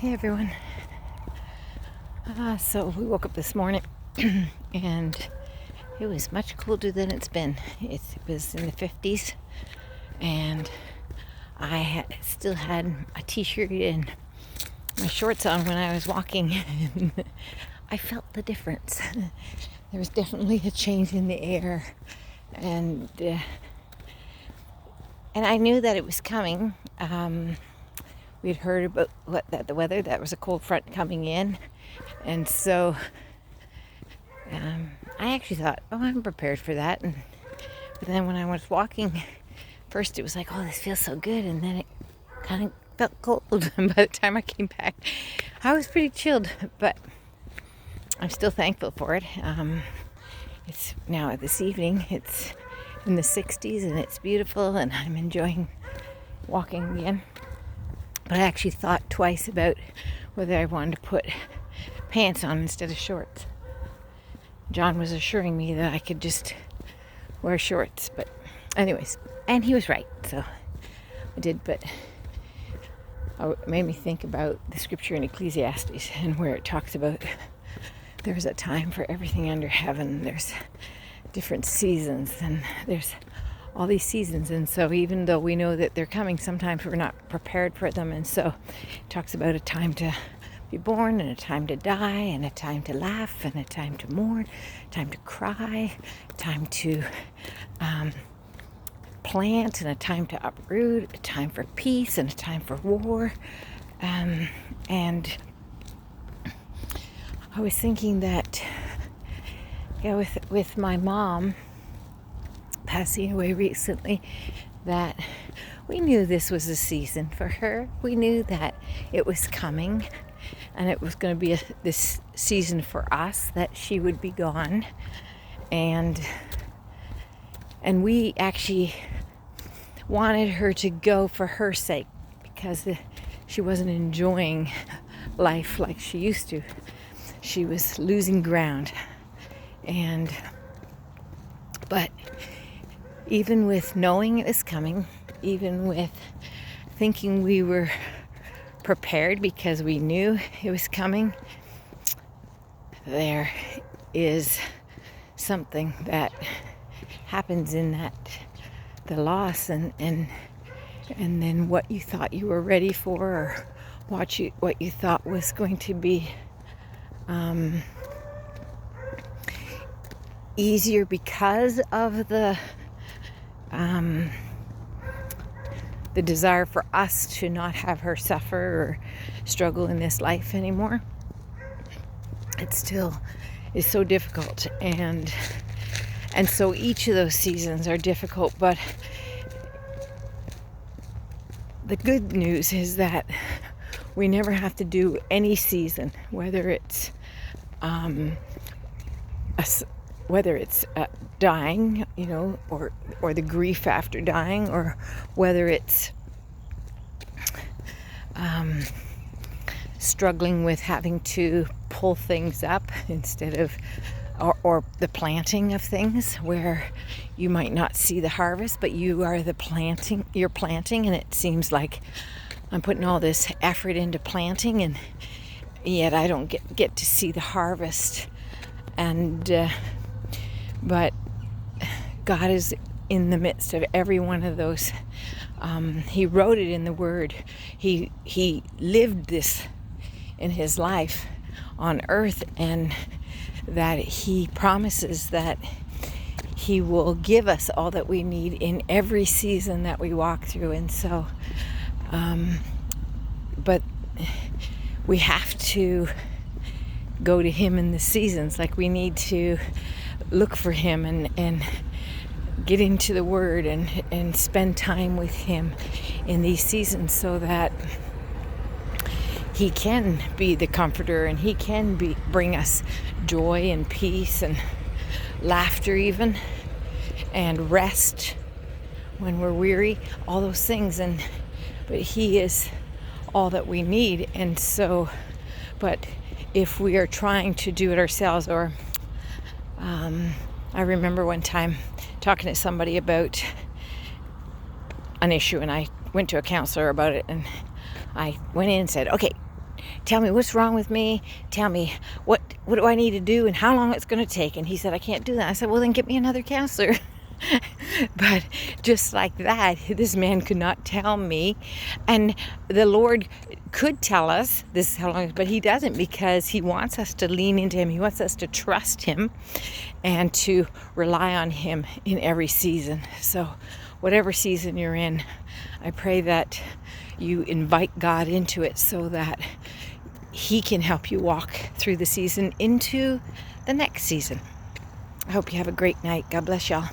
Hey everyone. So we woke up this morning and it was much colder than it's been. It was in the 50s and still had a t-shirt and my shorts on when I was walking. And I felt the difference. There was definitely a change in the air, and I knew that it was coming. We'd heard about the weather, that was a cold front coming in, and so I actually thought, oh, I'm prepared for that. But then when I was walking, first it was like, oh, this feels so good, and then it kind of felt cold. And by the time I came back, I was pretty chilled, but I'm still thankful for it. It's now this evening, it's in the 60s and it's beautiful, and I'm enjoying walking again. But I actually thought twice about whether I wanted to put pants on instead of shorts. John was assuring me that I could just wear shorts, but anyways, and he was right, so I did. But it made me think about the scripture in Ecclesiastes, and where it talks about there's a time for everything under heaven. There's different seasons, and there's all these seasons, and so even though we know that they're coming, sometimes we're not prepared for them. And so it talks about a time to be born, and a time to die, and a time to laugh, and a time to mourn, a time to cry, a time to plant, and a time to uproot, a time for peace, and a time for war. And I was thinking that, with my mom passing away recently, that we knew this was a season for her. We knew that it was coming, and it was going to be this season for us, that she would be gone. And we actually wanted her to go for her sake, because she wasn't enjoying life like she used to. She was losing ground. But even with knowing it was coming, even with thinking we were prepared because we knew it was coming, there is something that happens in that, the loss, and then what you thought you were ready for, or what you thought was going to be easier because of the desire for us to not have her suffer or struggle in this life anymore. It still is so difficult, and so each of those seasons are difficult. But the good news is that we never have to do any season, whether it's dying, or the grief after dying, or whether it's struggling with having to pull things up instead of, or the planting of things, where you might not see the harvest, but you're planting, and it seems like I'm putting all this effort into planting, and yet I don't get to see the harvest. But God is in the midst of every one of those. He wrote it in the Word. He lived this in his life on earth, and that he promises that he will give us all that we need in every season that we walk through. And so, but we have to go to him in the seasons. Like, we need to look for him and get into the Word and spend time with him in these seasons, so that he can be the comforter, and he can bring us joy and peace and laughter even, and rest when we're weary, all those things. But he is all that we need. And so, but if we are trying to do it ourselves, or I remember one time talking to somebody about an issue, and I went to a counselor about it, and I went in and said, okay, tell me what's wrong with me. Tell me what do I need to do and how long it's going to take. And he said, I can't do that. I said, well, then get me another counselor. But just like that, this man could not tell me. And the Lord could tell us this is how long, but he doesn't, because he wants us to lean into him. He wants us to trust him and to rely on him in every season. So whatever season you're in, I pray that you invite God into it so that he can help you walk through the season into the next season. I hope you have a great night. God bless y'all.